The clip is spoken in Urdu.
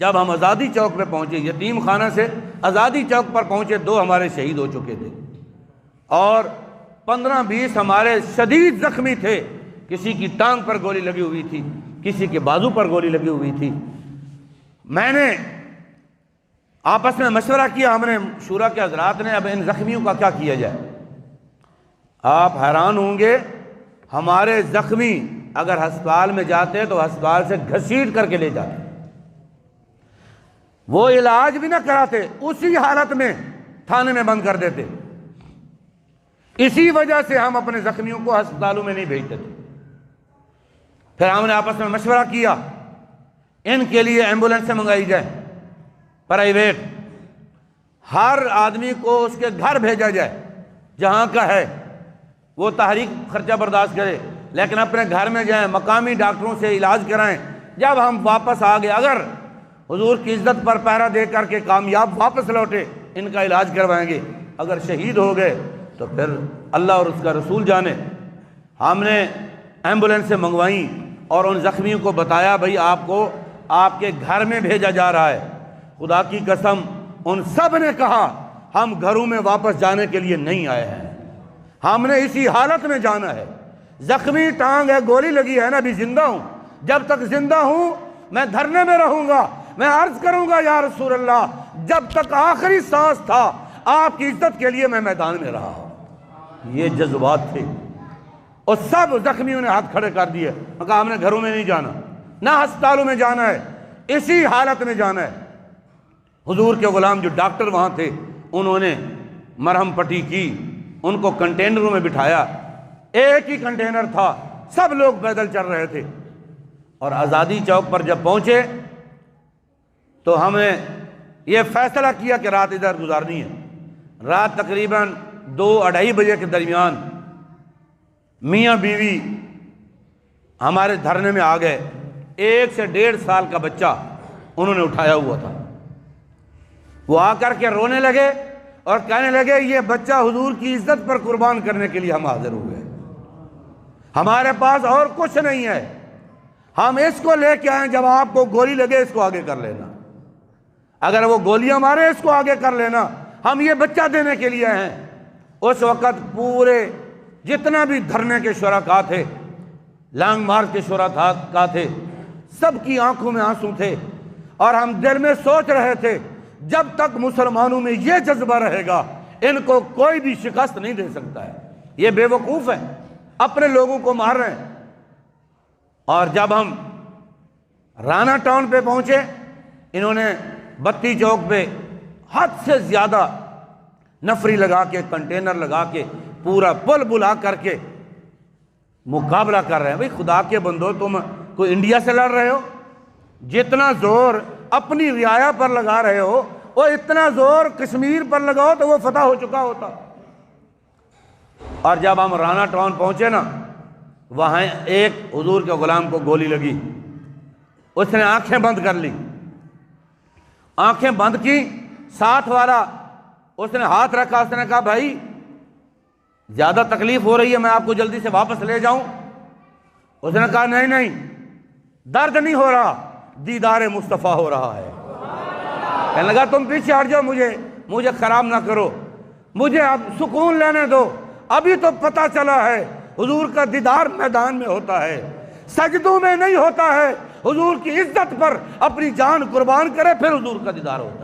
جب ہم آزادی چوک پہ پہنچے، یتیم خانہ سے آزادی چوک پر پہنچے، 2 ہمارے شہید ہو چکے تھے اور 15-20 ہمارے شدید زخمی تھے۔ کسی کی ٹانگ پر گولی لگی ہوئی تھی، کسی کے بازو پر گولی لگی ہوئی تھی۔ میں نے آپس میں مشورہ کیا، ہم نے شورا کے حضرات نے، اب ان زخمیوں کا کیا کیا جائے۔ آپ حیران ہوں گے، ہمارے زخمی اگر ہسپتال میں جاتے تو ہسپتال سے گھسیٹ کر کے لے جاتے، وہ علاج بھی نہ کراتے، اسی حالت میں تھانے میں بند کر دیتے۔ اسی وجہ سے ہم اپنے زخمیوں کو ہسپتالوں میں نہیں بھیجتے تھے۔ پھر ہم نے آپس میں مشورہ کیا، ان کے لیے ایمبولینسیں منگائی جائیں پرائیویٹ، ہر آدمی کو اس کے گھر بھیجا جائے جہاں کا ہے، وہ تحریک خرچہ برداشت کرے، لیکن اپنے گھر میں جائیں، مقامی ڈاکٹروں سے علاج کرائیں۔ جب ہم واپس آ گئے، اگر حضور کی عزت پر پہرا دے کر کے کامیاب واپس لوٹے، ان کا علاج کروائیں گے، اگر شہید ہو گئے تو پھر اللہ اور اس کا رسول جانے۔ ہم نے ایمبولینسیں منگوائیں اور ان زخمیوں کو بتایا، بھائی آپ کو آپ کے گھر میں بھیجا جا رہا ہے۔ خدا کی قسم ان سب نے کہا ہم گھروں میں واپس جانے کے لیے نہیں آئے ہیں، ہم نے اسی حالت میں جانا ہے۔ زخمی ٹانگ ہے، گولی لگی ہے نا، ابھی زندہ ہوں، جب تک زندہ ہوں میں دھرنے میں رہوں گا، میں عرض کروں گا یا رسول اللہ، جب تک آخری سانس تھا آپ کی عزت کے لیے میں میدان میں رہا ہوں۔ یہ جذبات تھے، اور سب زخمیوں نے ہاتھ کھڑے کر دیے، کہا ہم نے گھروں میں نہیں جانا، نہ ہسپتالوں میں جانا ہے، اسی حالت میں جانا ہے۔ حضور کے غلام جو ڈاکٹر وہاں تھے، انہوں نے مرہم پٹی کی، ان کو کنٹینروں میں بٹھایا، ایک ہی کنٹینر تھا، سب لوگ پیدل چل رہے تھے، اور آزادی چوک پر جب پہنچے تو ہم نے یہ فیصلہ کیا کہ رات ادھر گزارنی ہے۔ رات تقریباً 2-2:30 بجے کے درمیان میاں بیوی ہمارے دھرنے میں آ گئے۔ 1 سے 1.5 سال کا بچہ انہوں نے اٹھایا ہوا تھا، وہ آ کر کے رونے لگے اور کہنے لگے یہ بچہ حضور کی عزت پر قربان کرنے کے لیے ہم حاضر ہوئے، ہمارے پاس اور کچھ نہیں ہے، ہم اس کو لے کے آئیں، جب آپ کو گولی لگے اس کو آگے کر لینا، اگر وہ گولیاں مارے اس کو آگے کر لینا، ہم یہ بچہ دینے کے لیے ہیں۔ اس وقت پورے جتنا بھی دھرنے کے شرکاء تھے، لانگ مارچ کے شرکاء تھے، سب کی آنکھوں میں آنسو تھے، اور ہم دل میں سوچ رہے تھے جب تک مسلمانوں میں یہ جذبہ رہے گا ان کو کوئی بھی شکست نہیں دے سکتا ہے، یہ بے وقوف ہیں، اپنے لوگوں کو مار رہے ہیں۔ اور جب ہم رانا ٹاؤن پہ پہنچے، انہوں نے بتی چوک پہ حد سے زیادہ نفری لگا کے، کنٹینر لگا کے، پورا پل بلا کر کے مقابلہ کر رہے ہیں۔ بھئی خدا کے بندو، تم کوئی انڈیا سے لڑ رہے ہو؟ جتنا زور اپنی رعایا پر لگا رہے ہو، وہ اتنا زور کشمیر پر لگاؤ تو وہ فتح ہو چکا ہوتا۔ اور جب ہم رانا ٹاؤن پہنچے نا، وہاں ایک حضور کے غلام کو گولی لگی، اس نے آنکھیں بند کر لی، آنکھیں بند کی، ساتھ والا اس نے ہاتھ رکھا، اس نے کہا بھائی زیادہ تکلیف ہو رہی ہے، میں آپ کو جلدی سے واپس لے جاؤں؟ اس نے کہا نہیں نہیں، درد نہیں ہو رہا، دیدار مصطفیٰ ہو رہا ہے۔ کہنے لگا تم پیچھے ہٹ جاؤ، مجھے خراب نہ کرو، مجھے اب سکون لینے دو، ابھی تو پتہ چلا ہے حضور کا دیدار میدان میں ہوتا ہے، سجدوں میں نہیں ہوتا ہے، حضور کی عزت پر اپنی جان قربان کرے پھر حضور کا دیدار ہوتا ہے۔